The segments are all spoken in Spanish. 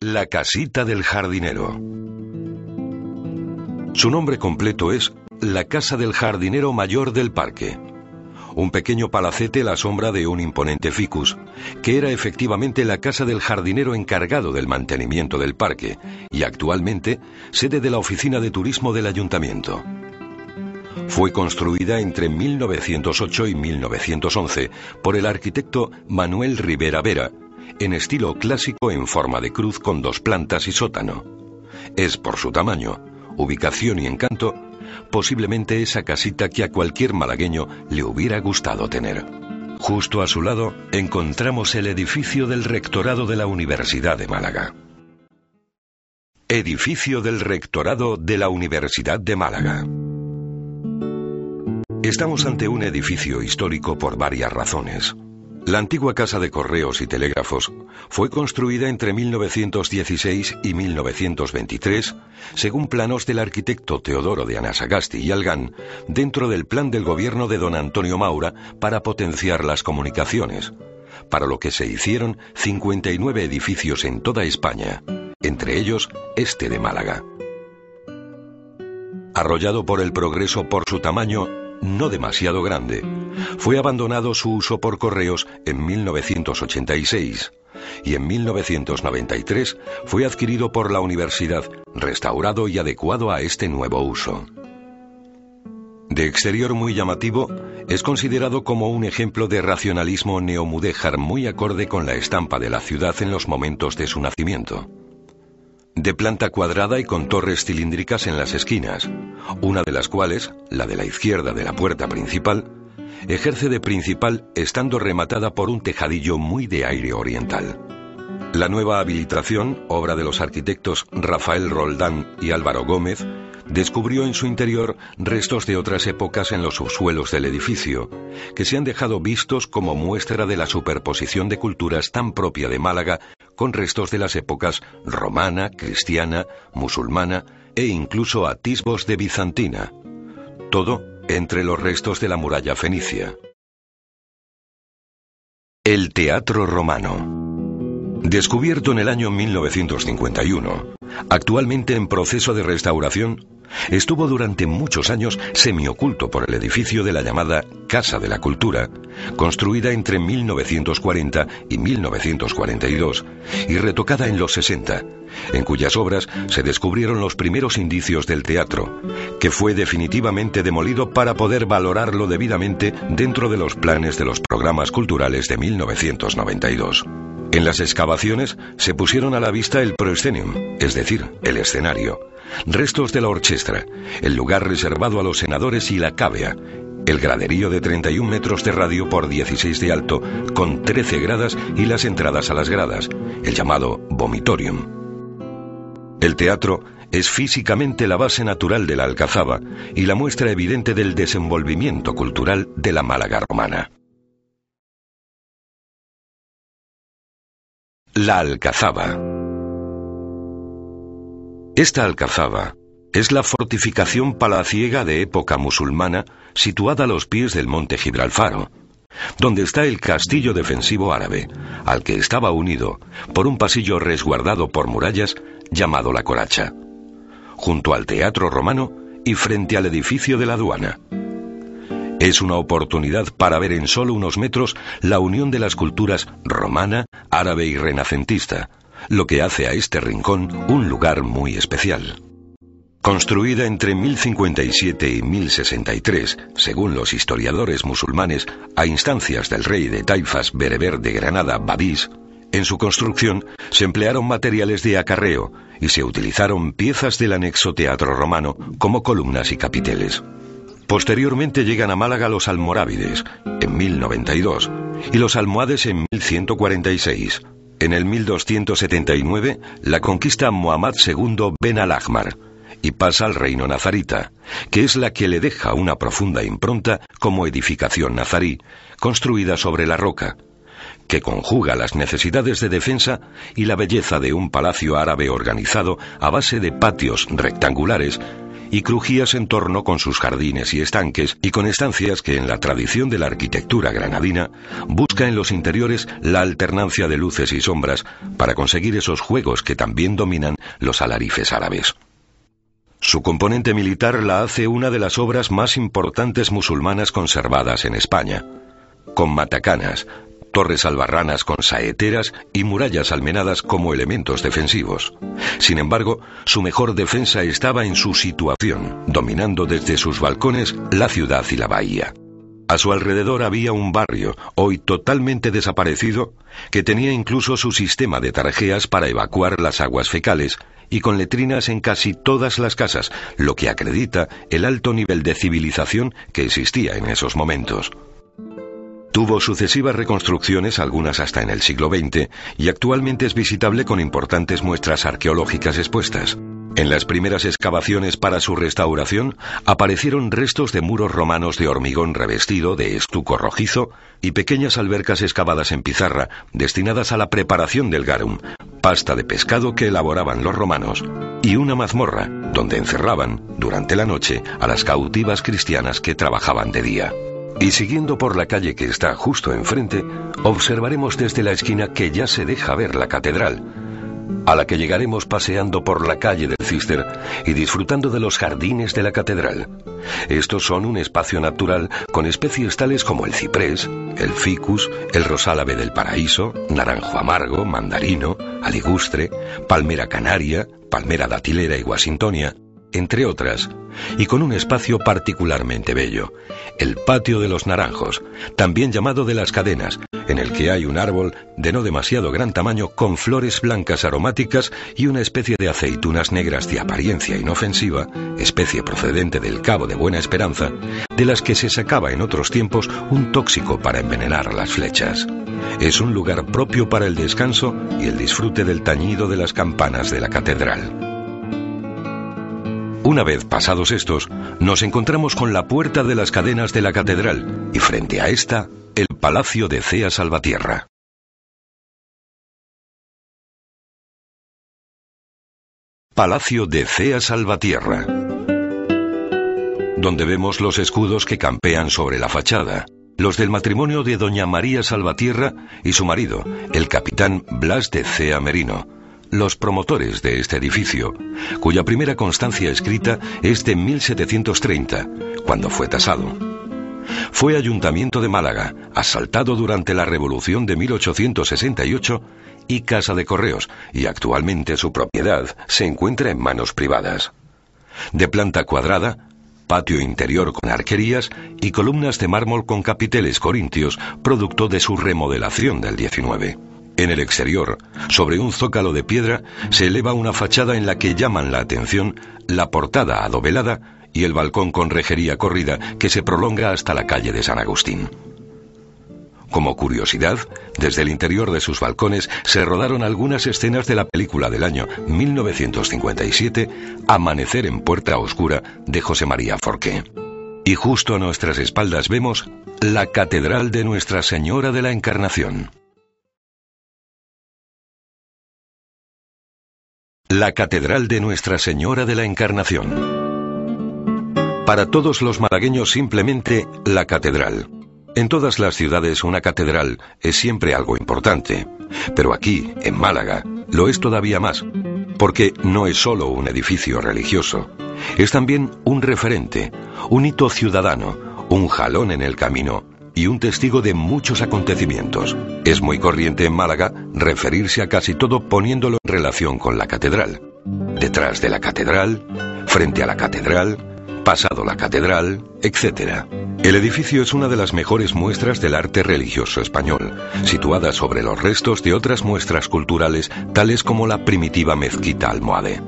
La casita del jardinero. Su nombre completo es la Casa del Jardinero Mayor del Parque. Un pequeño palacete a la sombra de un imponente ficus, que era efectivamente la casa del jardinero encargado del mantenimiento del parque y actualmente sede de la oficina de turismo del ayuntamiento. Fue construida entre 1908 y 1911 por el arquitecto Manuel Rivera Vera, en estilo clásico en forma de cruz con 2 plantas y sótano. Es por su tamaño, ubicación y encanto, posiblemente esa casita que a cualquier malagueño le hubiera gustado tener. Justo a su lado encontramos el edificio del Rectorado de la Universidad de Málaga. Edificio del Rectorado de la Universidad de Málaga. Estamos ante un edificio histórico por varias razones. La antigua Casa de Correos y Telégrafos fue construida entre 1916 y 1923, según planos del arquitecto Teodoro de Anasagasti y Algán, dentro del plan del gobierno de don Antonio Maura para potenciar las comunicaciones, para lo que se hicieron 59 edificios en toda España, entre ellos este de Málaga. Arrollado por el progreso por su tamaño no demasiado grande, fue abandonado su uso por correos en 1986 y en 1993 fue adquirido por la universidad, restaurado y adecuado a este nuevo uso. De exterior muy llamativo, es considerado como un ejemplo de racionalismo neomudéjar muy acorde con la estampa de la ciudad en los momentos de su nacimiento. De planta cuadrada y con torres cilíndricas en las esquinas, una de las cuales, la de la izquierda de la puerta principal, ejerce de principal estando rematada por un tejadillo muy de aire oriental. La nueva habilitación, obra de los arquitectos Rafael Roldán y Álvaro Gómez, descubrió en su interior restos de otras épocas en los subsuelos del edificio, que se han dejado vistos como muestra de la superposición de culturas tan propia de Málaga con restos de las épocas romana, cristiana, musulmana e incluso atisbos de bizantina. Todo entre los restos de la muralla fenicia. El Teatro Romano. Descubierto en el año 1951, actualmente en proceso de restauración, estuvo durante muchos años semioculto por el edificio de la llamada Casa de la Cultura, construida entre 1940 y 1942 y retocada en los 60, en cuyas obras se descubrieron los primeros indicios del teatro, que fue definitivamente demolido para poder valorarlo debidamente dentro de los planes de los programas culturales de 1992. En las excavaciones se pusieron a la vista el proscenium, es decir, el escenario, restos de la orchestra, el lugar reservado a los senadores y la cávea, el graderío de 31 metros de radio por 16 de alto, con 13 gradas y las entradas a las gradas, el llamado vomitorium. El teatro es físicamente la base natural de la Alcazaba y la muestra evidente del desenvolvimiento cultural de la Málaga romana. La Alcazaba. Esta Alcazaba es la fortificación palaciega de época musulmana situada a los pies del monte Gibralfaro, donde está el castillo defensivo árabe, al que estaba unido por un pasillo resguardado por murallas llamado la Coracha, junto al Teatro Romano y frente al edificio de la aduana. Es una oportunidad para ver en solo unos metros la unión de las culturas romana, árabe y renacentista, lo que hace a este rincón un lugar muy especial. Construida entre 1057 y 1063, según los historiadores musulmanes, a instancias del rey de Taifas bereber de Granada, Badís, en su construcción se emplearon materiales de acarreo y se utilizaron piezas del anexo Teatro Romano como columnas y capiteles. Posteriormente llegan a Málaga los almorávides, en 1092, y los almohades en 1146. En el 1279, la conquista Muhammad II Ben al-Ahmar, y pasa al reino nazarita, que es la que le deja una profunda impronta como edificación nazarí, construida sobre la roca, que conjuga las necesidades de defensa y la belleza de un palacio árabe organizado a base de patios rectangulares y crujías en torno con sus jardines y estanques y con estancias que en la tradición de la arquitectura granadina busca en los interiores la alternancia de luces y sombras para conseguir esos juegos que también dominan los alarifes árabes. Su componente militar la hace una de las obras más importantes musulmanas conservadas en España, con matacanas, torres albarranas con saeteras y murallas almenadas como elementos defensivos. Sin embargo, su mejor defensa estaba en su situación, dominando desde sus balcones la ciudad y la bahía. A su alrededor había un barrio, hoy totalmente desaparecido, que tenía incluso su sistema de tarjeas para evacuar las aguas fecales y con letrinas en casi todas las casas, lo que acredita el alto nivel de civilización que existía en esos momentos. Tuvo sucesivas reconstrucciones, algunas hasta en el siglo XX, y actualmente es visitable con importantes muestras arqueológicas expuestas. En las primeras excavaciones para su restauración aparecieron restos de muros romanos de hormigón revestido de estuco rojizo y pequeñas albercas excavadas en pizarra destinadas a la preparación del garum, pasta de pescado que elaboraban los romanos, y una mazmorra donde encerraban, durante la noche, a las cautivas cristianas que trabajaban de día. Y siguiendo por la calle que está justo enfrente, observaremos desde la esquina que ya se deja ver la catedral, a la que llegaremos paseando por la calle del Císter y disfrutando de los jardines de la catedral. Estos son un espacio natural con especies tales como el ciprés, el ficus, el rosálabe del paraíso, naranjo amargo, mandarino, aligustre, palmera canaria, palmera datilera y washingtonia, entre otras, y con un espacio particularmente bello, el patio de los naranjos, también llamado de las cadenas, en el que hay un árbol de no demasiado gran tamaño con flores blancas aromáticas y una especie de aceitunas negras de apariencia inofensiva, especie procedente del Cabo de Buena Esperanza, de las que se sacaba en otros tiempos un tóxico para envenenar las flechas. Es un lugar propio para el descanso y el disfrute del tañido de las campanas de la catedral. Una vez pasados estos, nos encontramos con la puerta de las cadenas de la catedral y frente a esta, el Palacio de Cea Salvatierra. Palacio de Cea Salvatierra, donde vemos los escudos que campean sobre la fachada, los del matrimonio de doña María Salvatierra y su marido, el capitán Blas de Cea Merino, los promotores de este edificio, cuya primera constancia escrita es de 1730, cuando fue tasado. Fue ayuntamiento de Málaga, asaltado durante la Revolución de 1868 y casa de correos, y actualmente su propiedad se encuentra en manos privadas. De planta cuadrada, patio interior con arquerías y columnas de mármol con capiteles corintios, producto de su remodelación del 19. En el exterior, sobre un zócalo de piedra, se eleva una fachada en la que llaman la atención la portada adovelada y el balcón con rejería corrida que se prolonga hasta la calle de San Agustín. Como curiosidad, desde el interior de sus balcones se rodaron algunas escenas de la película del año 1957, Amanecer en Puerta Oscura, de José María Forqué. Y justo a nuestras espaldas vemos la Catedral de Nuestra Señora de la Encarnación. La Catedral de Nuestra Señora de la Encarnación. Para todos los malagueños simplemente la catedral. En todas las ciudades una catedral es siempre algo importante, pero aquí, en Málaga, lo es todavía más, porque no es solo un edificio religioso, es también un referente, un hito ciudadano, un jalón en el camino y un testigo de muchos acontecimientos. Es muy corriente en Málaga referirse a casi todo poniéndolo en relación con la catedral. Detrás de la catedral, frente a la catedral, pasado la catedral, etc. El edificio es una de las mejores muestras del arte religioso español, situada sobre los restos de otras muestras culturales tales como la primitiva mezquita almohade.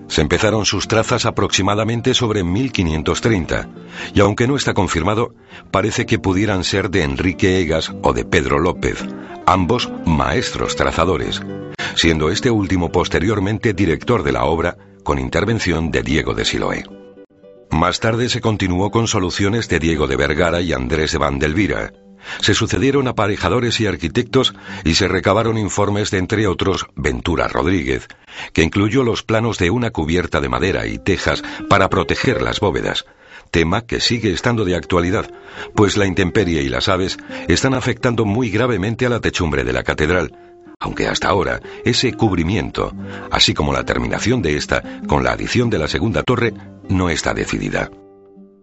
Se empezaron sus trazas aproximadamente sobre 1530, y aunque no está confirmado, parece que pudieran ser de Enrique Egas o de Pedro López, ambos maestros trazadores, siendo este último posteriormente director de la obra, con intervención de Diego de Siloé. Más tarde se continuó con soluciones de Diego de Vergara y Andrés de Vandelvira, Se sucedieron aparejadores y arquitectos y se recabaron informes de, entre otros, Ventura Rodríguez, que incluyó los planos de una cubierta de madera y tejas para proteger las bóvedas, tema que sigue estando de actualidad, pues la intemperie y las aves están afectando muy gravemente a la techumbre de la catedral, aunque hasta ahora ese cubrimiento, así como la terminación de esta con la adición de la segunda torre, no está decidida.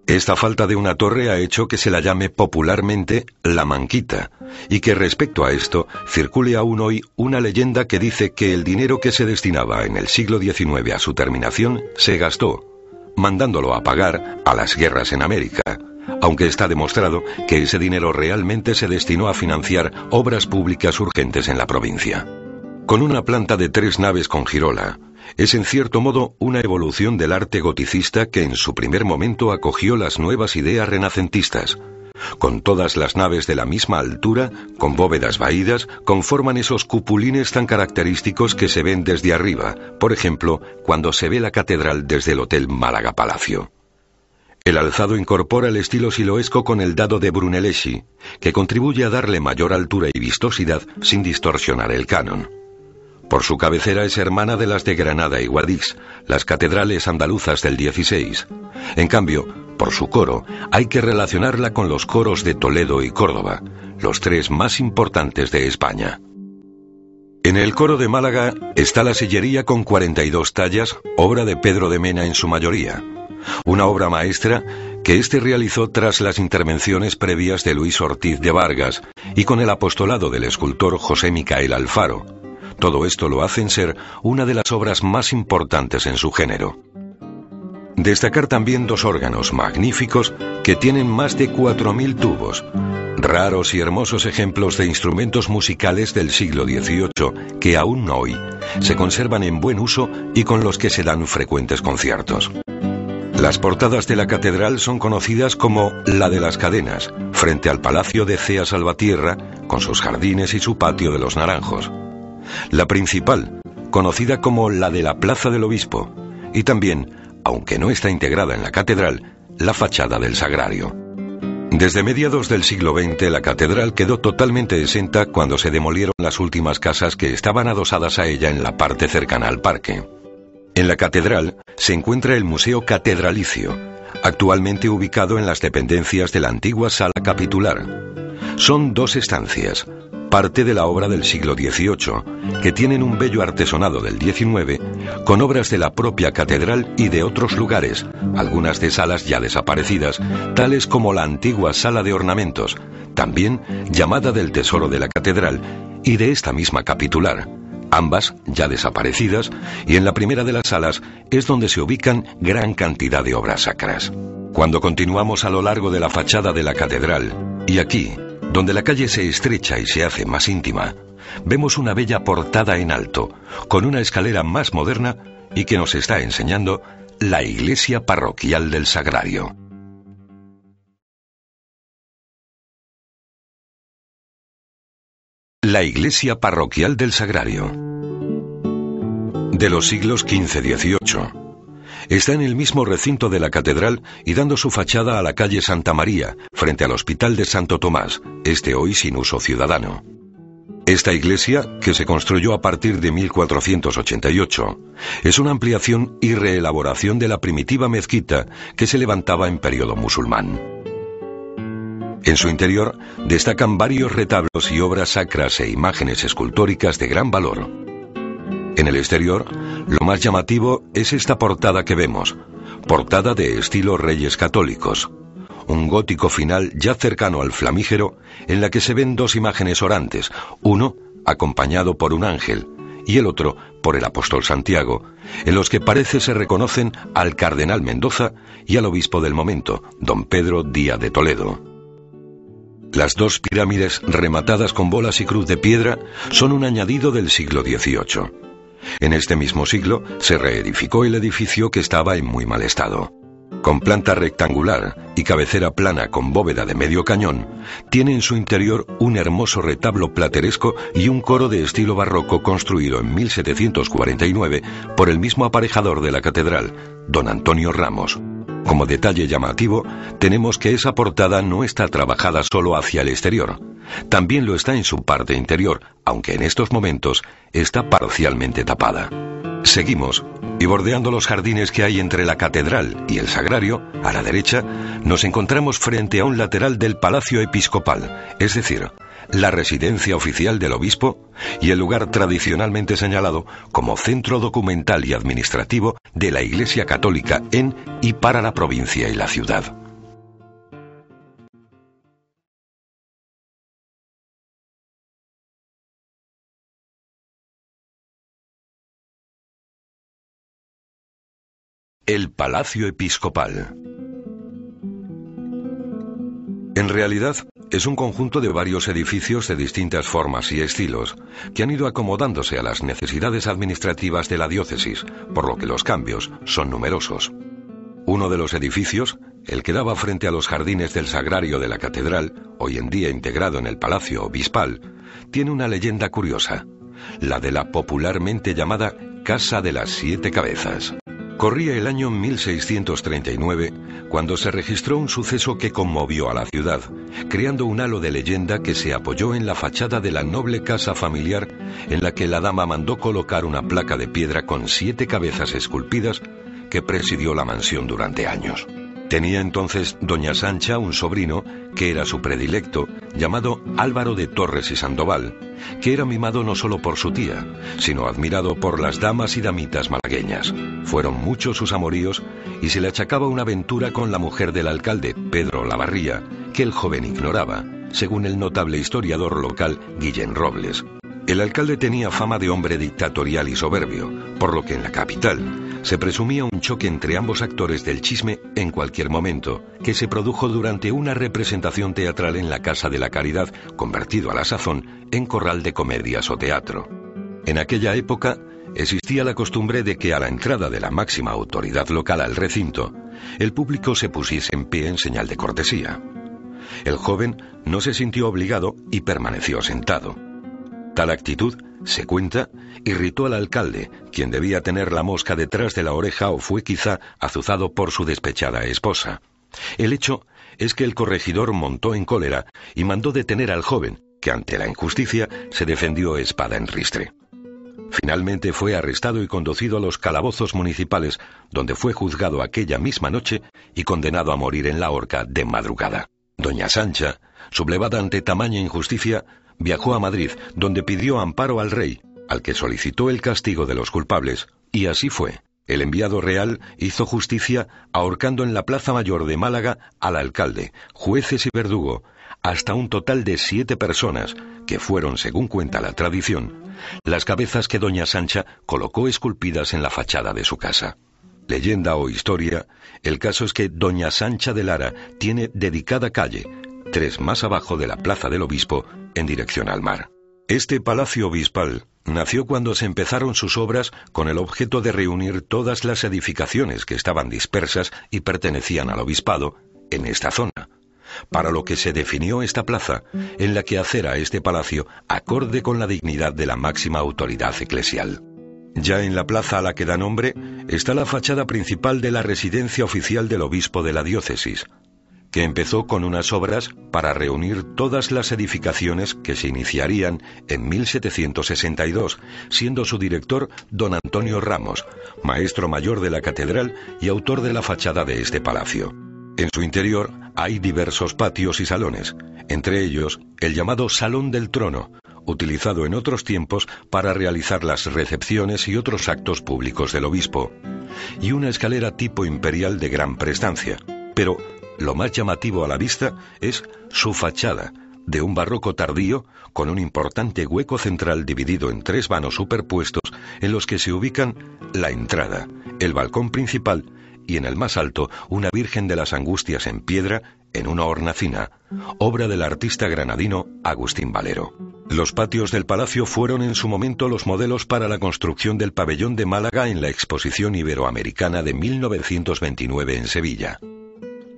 Esta falta de una torre ha hecho que se la llame popularmente la Manquita, y que respecto a esto circule aún hoy una leyenda que dice que el dinero que se destinaba en el siglo XIX a su terminación se gastó, mandándolo a pagar a las guerras en América, aunque está demostrado que ese dinero realmente se destinó a financiar obras públicas urgentes en la provincia. Con una planta de 3 naves con girola, es en cierto modo una evolución del arte goticista que en su primer momento acogió las nuevas ideas renacentistas. Con todas las naves de la misma altura, con bóvedas vaídas, conforman esos cupulines tan característicos que se ven desde arriba, por ejemplo, cuando se ve la catedral desde el Hotel Málaga Palacio. El alzado incorpora el estilo siloesco con el dado de Brunelleschi, que contribuye a darle mayor altura y vistosidad sin distorsionar el canon. Por su cabecera es hermana de las de Granada y Guadix, las catedrales andaluzas del XVI. En cambio, por su coro, hay que relacionarla con los coros de Toledo y Córdoba, los 3 más importantes de España. En el coro de Málaga está la sillería con 42 tallas, obra de Pedro de Mena en su mayoría. Una obra maestra que éste realizó tras las intervenciones previas de Luis Ortiz de Vargas y con el apostolado del escultor José Micael Alfaro. Todo esto lo hacen ser una de las obras más importantes en su género. Destacar también 2 órganos magníficos que tienen más de 4.000 tubos, raros y hermosos ejemplos de instrumentos musicales del siglo XVIII que aún hoy se conservan en buen uso y con los que se dan frecuentes conciertos. Las portadas de la catedral son conocidas como la de las Cadenas, frente al Palacio de Cea Salvatierra, con sus jardines y su patio de los Naranjos. La principal, conocida como la de la Plaza del Obispo, y también, aunque no está integrada en la catedral, la fachada del Sagrario. Desde mediados del siglo XX la catedral quedó totalmente exenta cuando se demolieron las últimas casas que estaban adosadas a ella en la parte cercana al parque. En la catedral se encuentra el Museo Catedralicio, actualmente ubicado en las dependencias de la antigua Sala Capitular. Son 2 estancias, parte de la obra del siglo XVIII, que tienen un bello artesonado del XIX, con obras de la propia catedral y de otros lugares, algunas de salas ya desaparecidas, tales como la antigua Sala de Ornamentos, también llamada del Tesoro de la Catedral, y de esta misma Capitular, ambas ya desaparecidas, y en la primera de las salas es donde se ubican gran cantidad de obras sacras. Cuando continuamos a lo largo de la fachada de la catedral, y aquí, donde la calle se estrecha y se hace más íntima, vemos una bella portada en alto, con una escalera más moderna y que nos está enseñando la iglesia parroquial del Sagrario. La iglesia parroquial del Sagrario, de los siglos XV-XVIII. Está en el mismo recinto de la catedral y dando su fachada a la calle Santa María, frente al Hospital de Santo Tomás, este hoy sin uso ciudadano. Esta iglesia, que se construyó a partir de 1488, es una ampliación y reelaboración de la primitiva mezquita que se levantaba en periodo musulmán. En su interior destacan varios retablos y obras sacras e imágenes escultóricas de gran valor. En el exterior, lo más llamativo es esta portada que vemos, portada de estilo Reyes Católicos, un gótico final ya cercano al flamígero, en la que se ven 2 imágenes orantes, uno acompañado por un ángel y el otro por el apóstol Santiago, en los que parece se reconocen al cardenal Mendoza y al obispo del momento, don Pedro Díaz de Toledo. Las 2 pirámides rematadas con bolas y cruz de piedra son un añadido del siglo XVIII. En este mismo siglo se reedificó el edificio que estaba en muy mal estado. Con planta rectangular y cabecera plana con bóveda de medio cañón, tiene en su interior un hermoso retablo plateresco y un coro de estilo barroco construido en 1749 por el mismo aparejador de la catedral, don Antonio Ramos. Como detalle llamativo, tenemos que esa portada no está trabajada solo hacia el exterior. También lo está en su parte interior, aunque en estos momentos está parcialmente tapada. Seguimos, y bordeando los jardines que hay entre la catedral y el sagrario, a la derecha, nos encontramos frente a un lateral del Palacio Episcopal, es decir, la residencia oficial del obispo y el lugar tradicionalmente señalado como centro documental y administrativo de la Iglesia Católica en y para la provincia y la ciudad. El Palacio Episcopal. En realidad, es un conjunto de varios edificios de distintas formas y estilos, que han ido acomodándose a las necesidades administrativas de la diócesis, por lo que los cambios son numerosos. Uno de los edificios, el que daba frente a los jardines del sagrario de la catedral, hoy en día integrado en el Palacio Obispal, tiene una leyenda curiosa, la de la popularmente llamada Casa de las Siete Cabezas. Corría el año 1639 cuando se registró un suceso que conmovió a la ciudad, creando un halo de leyenda que se apoyó en la fachada de la noble casa familiar en la que la dama mandó colocar una placa de piedra con 7 cabezas esculpidas que presidió la mansión durante años. Tenía entonces doña Sancha un sobrino que era su predilecto, llamado Álvaro de Torres y Sandoval, que era mimado no solo por su tía, sino admirado por las damas y damitas malagueñas. Fueron muchos sus amoríos y se le achacaba una aventura con la mujer del alcalde, Pedro Lavarría, que el joven ignoraba, según el notable historiador local Guillén Robles. El alcalde tenía fama de hombre dictatorial y soberbio, por lo que en la capital se presumía un choque entre ambos actores del chisme en cualquier momento, que se produjo durante una representación teatral en la Casa de la Caridad, convertido a la sazón en corral de comedias o teatro. En aquella época existía la costumbre de que a la entrada de la máxima autoridad local al recinto, el público se pusiese en pie en señal de cortesía. El joven no se sintió obligado y permaneció sentado. Tal actitud, se cuenta, irritó al alcalde, quien debía tener la mosca detrás de la oreja o fue quizá azuzado por su despechada esposa. El hecho es que el corregidor montó en cólera y mandó detener al joven, que ante la injusticia se defendió espada en ristre. Finalmente fue arrestado y conducido a los calabozos municipales, donde fue juzgado aquella misma noche y condenado a morir en la horca de madrugada. Doña Sancha, sublevada ante tamaña injusticia, viajó a Madrid, donde pidió amparo al rey, al que solicitó el castigo de los culpables, y así fue. El enviado real hizo justicia ahorcando en la Plaza Mayor de Málaga al alcalde, jueces y verdugo, hasta un total de 7 personas, que fueron, según cuenta la tradición, las cabezas que doña Sancha colocó esculpidas en la fachada de su casa. Leyenda o historia, el caso es que doña Sancha de Lara tiene dedicada calle, 3 más abajo de la Plaza del Obispo, en dirección al mar. Este palacio obispal nació cuando se empezaron sus obras con el objeto de reunir todas las edificaciones que estaban dispersas y pertenecían al obispado en esta zona, para lo que se definió esta plaza, en la que hacer a este palacio acorde con la dignidad de la máxima autoridad eclesial. Ya en la plaza a la que da nombre está la fachada principal de la residencia oficial del obispo de la diócesis, que empezó con unas obras para reunir todas las edificaciones que se iniciarían en 1762, siendo su director don Antonio Ramos, maestro mayor de la catedral y autor de la fachada de este palacio. En su interior hay diversos patios y salones, entre ellos el llamado Salón del Trono, utilizado en otros tiempos para realizar las recepciones y otros actos públicos del obispo, y una escalera tipo imperial de gran prestancia. Pero lo más llamativo a la vista es su fachada, de un barroco tardío, con un importante hueco central dividido en 3 vanos superpuestos en los que se ubican la entrada, el balcón principal y en el más alto una Virgen de las Angustias en piedra en una hornacina, obra del artista granadino Agustín Valero. Los patios del palacio fueron en su momento los modelos para la construcción del pabellón de Málaga en la Exposición Iberoamericana de 1929 en Sevilla.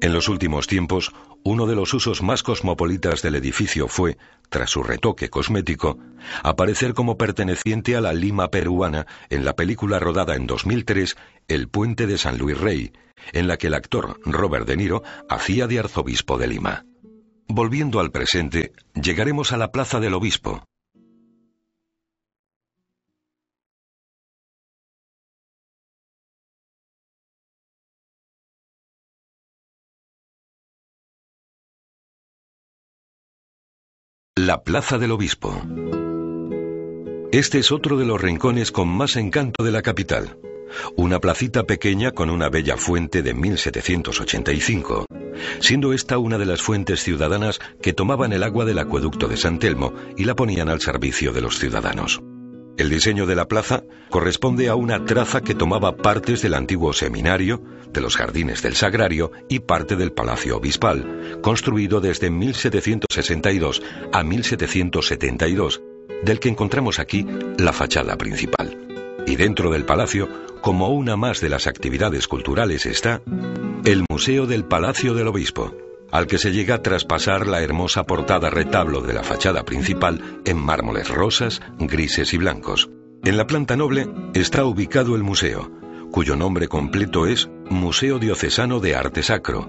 En los últimos tiempos, uno de los usos más cosmopolitas del edificio fue, tras su retoque cosmético, aparecer como perteneciente a la Lima peruana en la película rodada en 2003, El puente de San Luis Rey, en la que el actor Robert De Niro hacía de arzobispo de Lima. Volviendo al presente, llegaremos a la Plaza del Obispo. La Plaza del Obispo. Este es otro de los rincones con más encanto de la capital. Una placita pequeña con una bella fuente de 1785, siendo esta una de las fuentes ciudadanas que tomaban el agua del acueducto de San Telmo y la ponían al servicio de los ciudadanos. El diseño de la plaza corresponde a una traza que tomaba partes del antiguo seminario, de los jardines del Sagrario y parte del Palacio Obispal, construido desde 1762 a 1772, del que encontramos aquí la fachada principal. Y dentro del palacio, como una más de las actividades culturales, está el Museo del Palacio del Obispo, al que se llega a traspasar la hermosa portada retablo de la fachada principal en mármoles rosas, grises y blancos. En la planta noble está ubicado el museo, cuyo nombre completo es Museo Diocesano de Arte Sacro,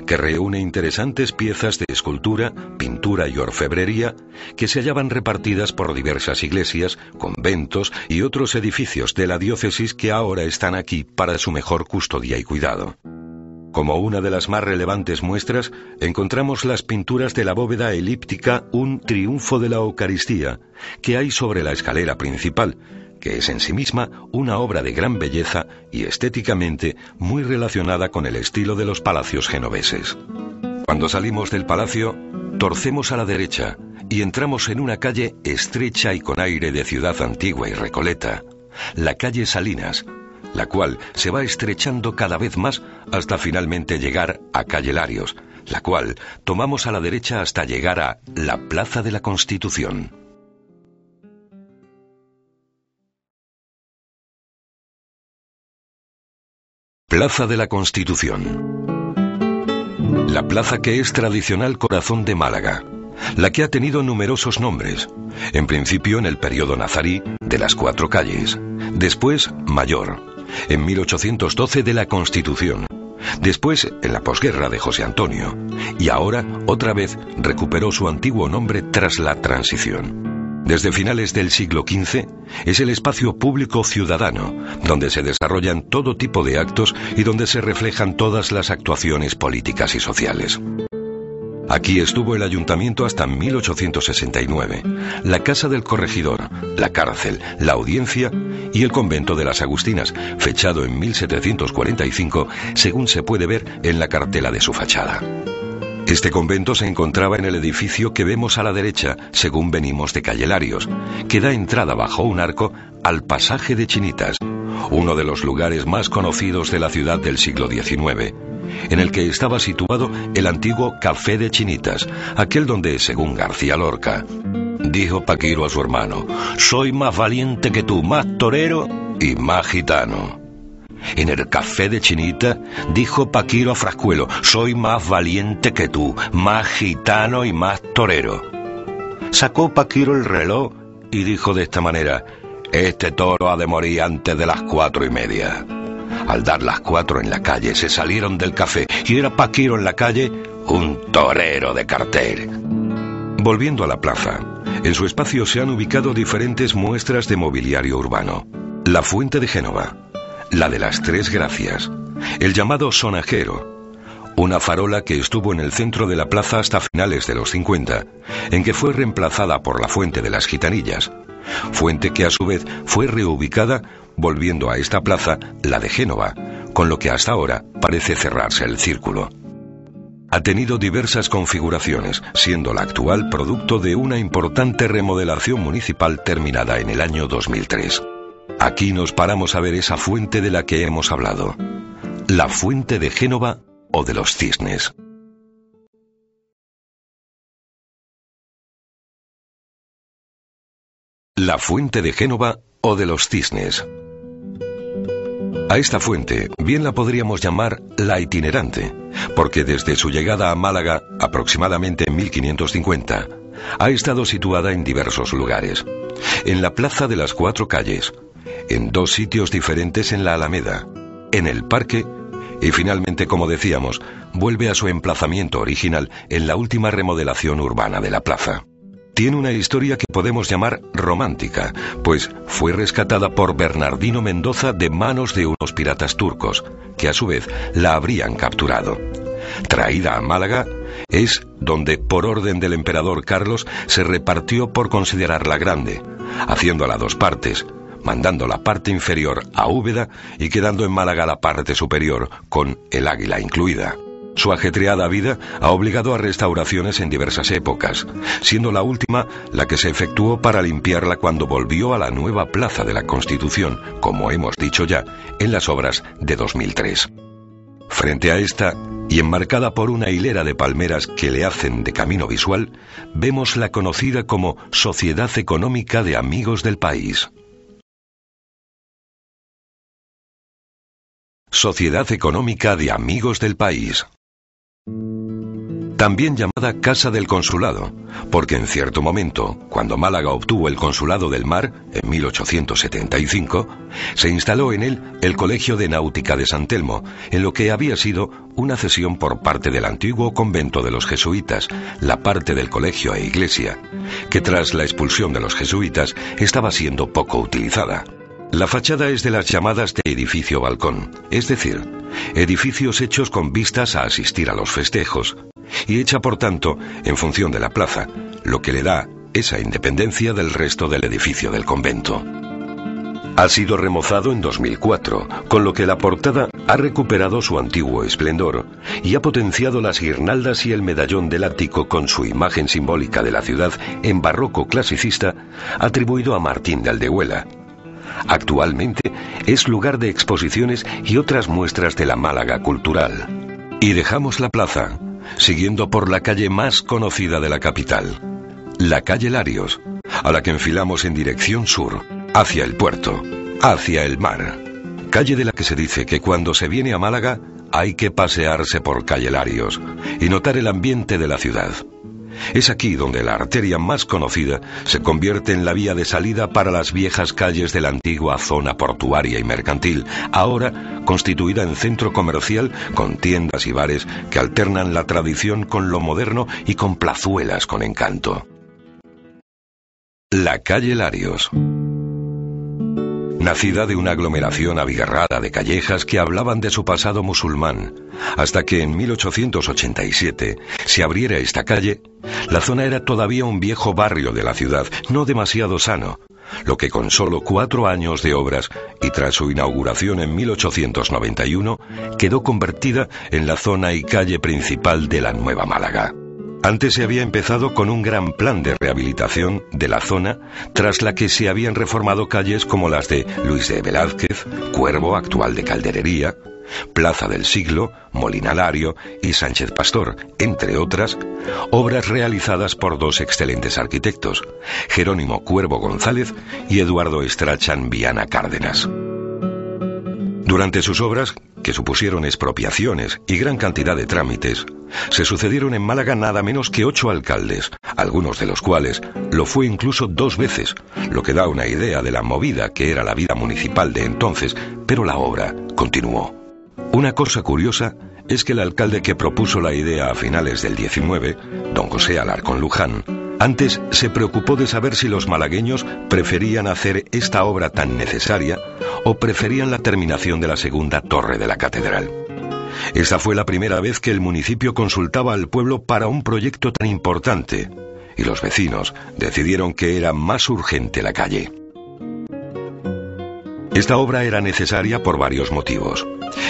que reúne interesantes piezas de escultura, pintura y orfebrería que se hallaban repartidas por diversas iglesias, conventos y otros edificios de la diócesis que ahora están aquí para su mejor custodia y cuidado. Como una de las más relevantes muestras, encontramos las pinturas de la bóveda elíptica Un Triunfo de la Eucaristía, que hay sobre la escalera principal, que es en sí misma una obra de gran belleza y estéticamente muy relacionada con el estilo de los palacios genoveses. Cuando salimos del palacio, torcemos a la derecha y entramos en una calle estrecha y con aire de ciudad antigua y recoleta, la calle Salinas, la cual se va estrechando cada vez más hasta finalmente llegar a calle Larios, la cual tomamos a la derecha hasta llegar a la Plaza de la Constitución. Plaza de la Constitución. La plaza que es tradicional corazón de Málaga, la que ha tenido numerosos nombres, en principio en el periodo nazarí de las 4 calles, después Mayor, en 1812 de la Constitución, después en la posguerra de José Antonio, y ahora otra vez recuperó su antiguo nombre tras la transición. Desde finales del siglo XV es el espacio público ciudadano, donde se desarrollan todo tipo de actos y donde se reflejan todas las actuaciones políticas y sociales. Aquí estuvo el ayuntamiento hasta 1869, la casa del corregidor, la cárcel, la audiencia y el convento de las Agustinas, fechado en 1745, según se puede ver en la cartela de su fachada. Este convento se encontraba en el edificio que vemos a la derecha, según venimos de calle Larios, que da entrada bajo un arco al pasaje de Chinitas, uno de los lugares más conocidos de la ciudad del siglo XIX, en el que estaba situado el antiguo Café de Chinitas, aquel donde, según García Lorca, dijo Paquiro a su hermano: «Soy más valiente que tú, más torero y más gitano». En el Café de Chinita dijo Paquiro a Frascuelo: «Soy más valiente que tú, más gitano y más torero». Sacó Paquiro el reloj y dijo de esta manera: «Este toro ha de morir antes de las 4:30». Al dar las 4 en la calle se salieron del café y era Paquiro en la calle un torero de cartel. Volviendo a la plaza, en su espacio se han ubicado diferentes muestras de mobiliario urbano. La Fuente de Génova, la de las Tres Gracias, el llamado sonajero, una farola que estuvo en el centro de la plaza hasta finales de los 50, en que fue reemplazada por la Fuente de las Gitanillas, fuente que a su vez fue reubicada, volviendo a esta plaza la de Génova, con lo que hasta ahora parece cerrarse el círculo. Ha tenido diversas configuraciones, siendo la actual producto de una importante remodelación municipal terminada en el año 2003. Aquí nos paramos a ver esa fuente de la que hemos hablado, la Fuente de Génova o de los Cisnes. La Fuente de Génova o de los Cisnes. A esta fuente bien la podríamos llamar la itinerante, porque desde su llegada a Málaga, aproximadamente en 1550, ha estado situada en diversos lugares. En la Plaza de las Cuatro Calles, en 2 sitios diferentes en la Alameda, en el Parque y finalmente, como decíamos, vuelve a su emplazamiento original en la última remodelación urbana de la plaza. Tiene una historia que podemos llamar romántica, pues fue rescatada por Bernardino Mendoza de manos de unos piratas turcos, que a su vez la habrían capturado. Traída a Málaga, es donde, por orden del emperador Carlos, se repartió por considerarla grande, haciéndola 2 partes, mandando la parte inferior a Úbeda y quedando en Málaga la parte superior, con el águila incluida. Su ajetreada vida ha obligado a restauraciones en diversas épocas, siendo la última la que se efectuó para limpiarla cuando volvió a la nueva Plaza de la Constitución, como hemos dicho ya, en las obras de 2003. Frente a esta, y enmarcada por una hilera de palmeras que le hacen de camino visual, vemos la conocida como Sociedad Económica de Amigos del País. Sociedad Económica de Amigos del País. También llamada Casa del Consulado, porque en cierto momento, cuando Málaga obtuvo el Consulado del Mar, en 1875, se instaló en él el Colegio de Náutica de San Telmo, en lo que había sido una cesión por parte del antiguo convento de los jesuitas, la parte del colegio e iglesia, que tras la expulsión de los jesuitas estaba siendo poco utilizada. La fachada es de las llamadas de edificio balcón, es decir, edificios hechos con vistas a asistir a los festejos, y hecha por tanto en función de la plaza, lo que le da esa independencia del resto del edificio del convento. Ha sido remozado en 2004, con lo que la portada ha recuperado su antiguo esplendor y ha potenciado las guirnaldas y el medallón del ático con su imagen simbólica de la ciudad en barroco clasicista atribuido a Martín de Aldehuela. Actualmente es lugar de exposiciones y otras muestras de la Málaga cultural. Y dejamos la plaza, siguiendo por la calle más conocida de la capital, la calle Larios, a la que enfilamos en dirección sur, hacia el puerto, hacia el mar. Calle de la que se dice que cuando se viene a Málaga hay que pasearse por calle Larios y notar el ambiente de la ciudad. Es aquí donde la arteria más conocida se convierte en la vía de salida para las viejas calles de la antigua zona portuaria y mercantil, ahora constituida en centro comercial con tiendas y bares que alternan la tradición con lo moderno y con plazuelas con encanto. La calle Larios. Nacida de una aglomeración abigarrada de callejas que hablaban de su pasado musulmán, hasta que en 1887 se abriera esta calle, la zona era todavía un viejo barrio de la ciudad, no demasiado sano, lo que con solo 4 años de obras y tras su inauguración en 1891, quedó convertida en la zona y calle principal de la Nueva Málaga. Antes se había empezado con un gran plan de rehabilitación de la zona, tras la que se habían reformado calles como las de Luis de Velázquez, Cuervo, actual de Calderería, Plaza del Siglo, Molinalario y Sánchez Pastor, entre otras, obras realizadas por 2 excelentes arquitectos, Jerónimo Cuervo González y Eduardo Estrachan Viana Cárdenas. Durante sus obras, que supusieron expropiaciones y gran cantidad de trámites, se sucedieron en Málaga nada menos que 8 alcaldes, algunos de los cuales lo fue incluso 2 veces, lo que da una idea de la movida que era la vida municipal de entonces, pero la obra continuó. Una cosa curiosa es que el alcalde que propuso la idea a finales del 19, don José Alarcón Luján, antes se preocupó de saber si los malagueños preferían hacer esta obra tan necesaria o preferían la terminación de la segunda torre de la catedral. Esta fue la primera vez que el municipio consultaba al pueblo para un proyecto tan importante, y los vecinos decidieron que era más urgente la calle. Esta obra era necesaria por varios motivos.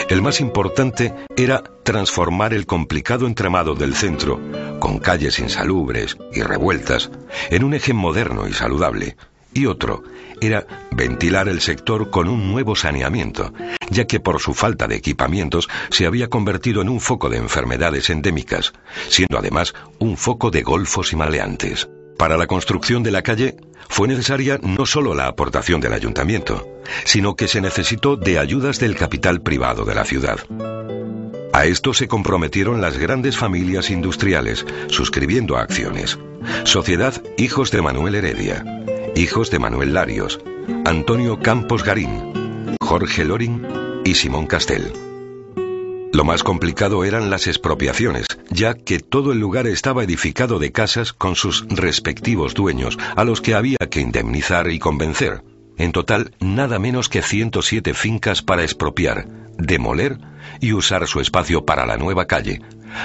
El más importante era transformar el complicado entramado del centro, con calles insalubres y revueltas, en un eje moderno y saludable, y otro era ventilar el sector con un nuevo saneamiento, ya que por su falta de equipamientos se había convertido en un foco de enfermedades endémicas, siendo además un foco de golfos y maleantes. Para la construcción de la calle fue necesaria no solo la aportación del ayuntamiento, sino que se necesitó de ayudas del capital privado de la ciudad. A esto se comprometieron las grandes familias industriales, suscribiendo acciones. Sociedad Hijos de Manuel Heredia, Hijos de Manuel Larios, Antonio Campos Garín, Jorge Loring y Simón Castel. Lo más complicado eran las expropiaciones, ya que todo el lugar estaba edificado de casas con sus respectivos dueños, a los que había que indemnizar y convencer. En total, nada menos que 107 fincas para expropiar, demoler y usar su espacio para la nueva calle,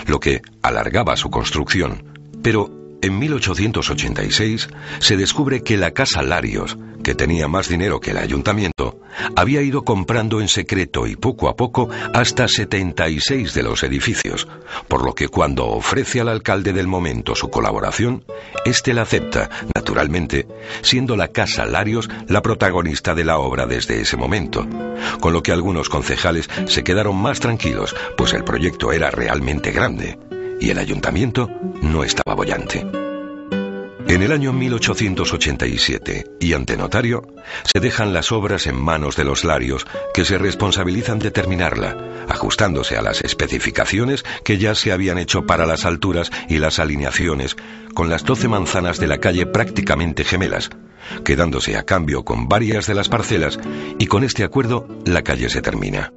lo que alargaba su construcción. Pero en 1886 se descubre que la Casa Larios, que tenía más dinero que el ayuntamiento, había ido comprando en secreto y poco a poco hasta 76 de los edificios, por lo que cuando ofrece al alcalde del momento su colaboración, éste la acepta, naturalmente, siendo la Casa Larios la protagonista de la obra desde ese momento, con lo que algunos concejales se quedaron más tranquilos, pues el proyecto era realmente grande, y el ayuntamiento no estaba boyante. En el año 1887, y ante notario, se dejan las obras en manos de los Larios, que se responsabilizan de terminarla, ajustándose a las especificaciones que ya se habían hecho para las alturas y las alineaciones, con las 12 manzanas de la calle prácticamente gemelas, quedándose a cambio con varias de las parcelas, y con este acuerdo la calle se termina.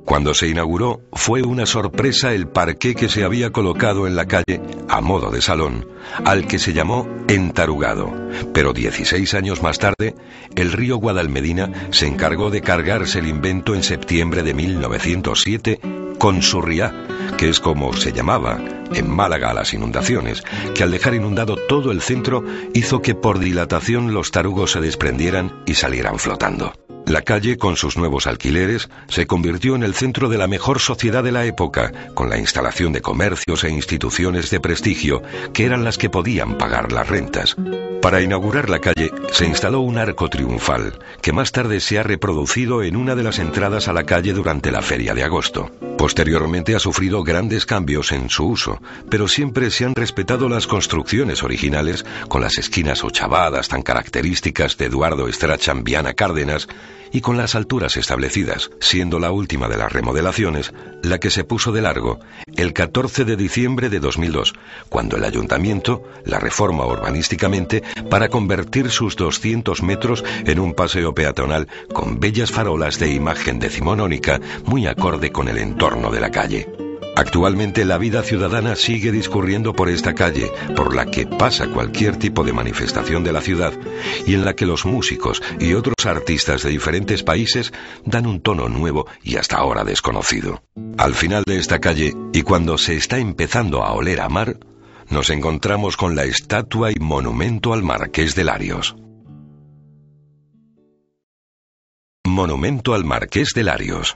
Cuando se inauguró, fue una sorpresa el parqué que se había colocado en la calle, a modo de salón, al que se llamó Entarugado. Pero 16 años más tarde, el río Guadalmedina se encargó de cargarse el invento en septiembre de 1907 con Surriá, que es como se llamaba en Málaga a las inundaciones, que al dejar inundado todo el centro hizo que por dilatación los tarugos se desprendieran y salieran flotando. La calle, con sus nuevos alquileres, se convirtió en el centro de la mejor sociedad de la época, con la instalación de comercios e instituciones de prestigio, que eran las que podían pagar las rentas. Para inaugurar la calle, se instaló un arco triunfal, que más tarde se ha reproducido en una de las entradas a la calle durante la Feria de Agosto. Posteriormente ha sufrido grandes cambios en su uso, pero siempre se han respetado las construcciones originales, con las esquinas ochavadas tan características de Eduardo Strachan Viana Cárdenas, y con las alturas establecidas, siendo la última de las remodelaciones la que se puso de largo el 14 de diciembre de 2002, cuando el ayuntamiento la reforma urbanísticamente para convertir sus 200 metros en un paseo peatonal con bellas farolas de imagen decimonónica muy acorde con el entorno de la calle. Actualmente la vida ciudadana sigue discurriendo por esta calle, por la que pasa cualquier tipo de manifestación de la ciudad y en la que los músicos y otros artistas de diferentes países dan un tono nuevo y hasta ahora desconocido. Al final de esta calle, y cuando se está empezando a oler a mar, nos encontramos con la estatua y monumento al Marqués de Larios. Monumento al Marqués de Larios.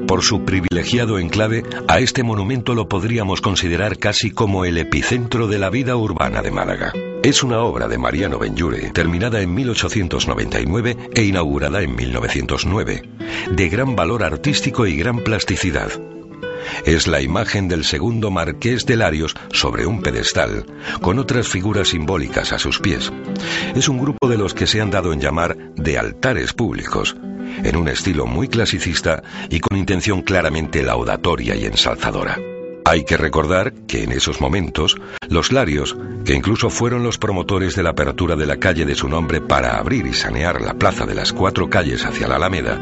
Por su privilegiado enclave, a este monumento lo podríamos considerar casi como el epicentro de la vida urbana de Málaga. Es una obra de Mariano Benlliure, terminada en 1899 e inaugurada en 1909, de gran valor artístico y gran plasticidad. Es la imagen del segundo Marqués de Larios sobre un pedestal, con otras figuras simbólicas a sus pies. Es un grupo de los que se han dado en llamar de altares públicos, en un estilo muy clasicista y con intención claramente laudatoria y ensalzadora. Hay que recordar que en esos momentos, los Larios, que incluso fueron los promotores de la apertura de la calle de su nombre para abrir y sanear la plaza de las 4 calles hacia la Alameda,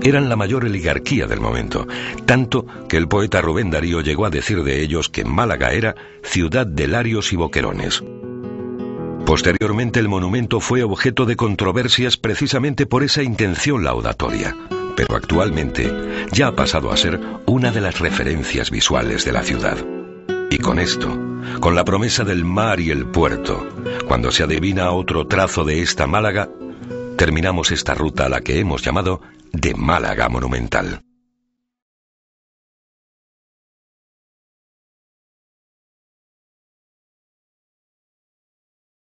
eran la mayor oligarquía del momento, tanto que el poeta Rubén Darío llegó a decir de ellos que Málaga era ciudad de Larios y boquerones. Posteriormente el monumento fue objeto de controversias precisamente por esa intención laudatoria, pero actualmente ya ha pasado a ser una de las referencias visuales de la ciudad. Y con esto, con la promesa del mar y el puerto, cuando se adivina otro trazo de esta Málaga, terminamos esta ruta a la que hemos llamado de Málaga Monumental.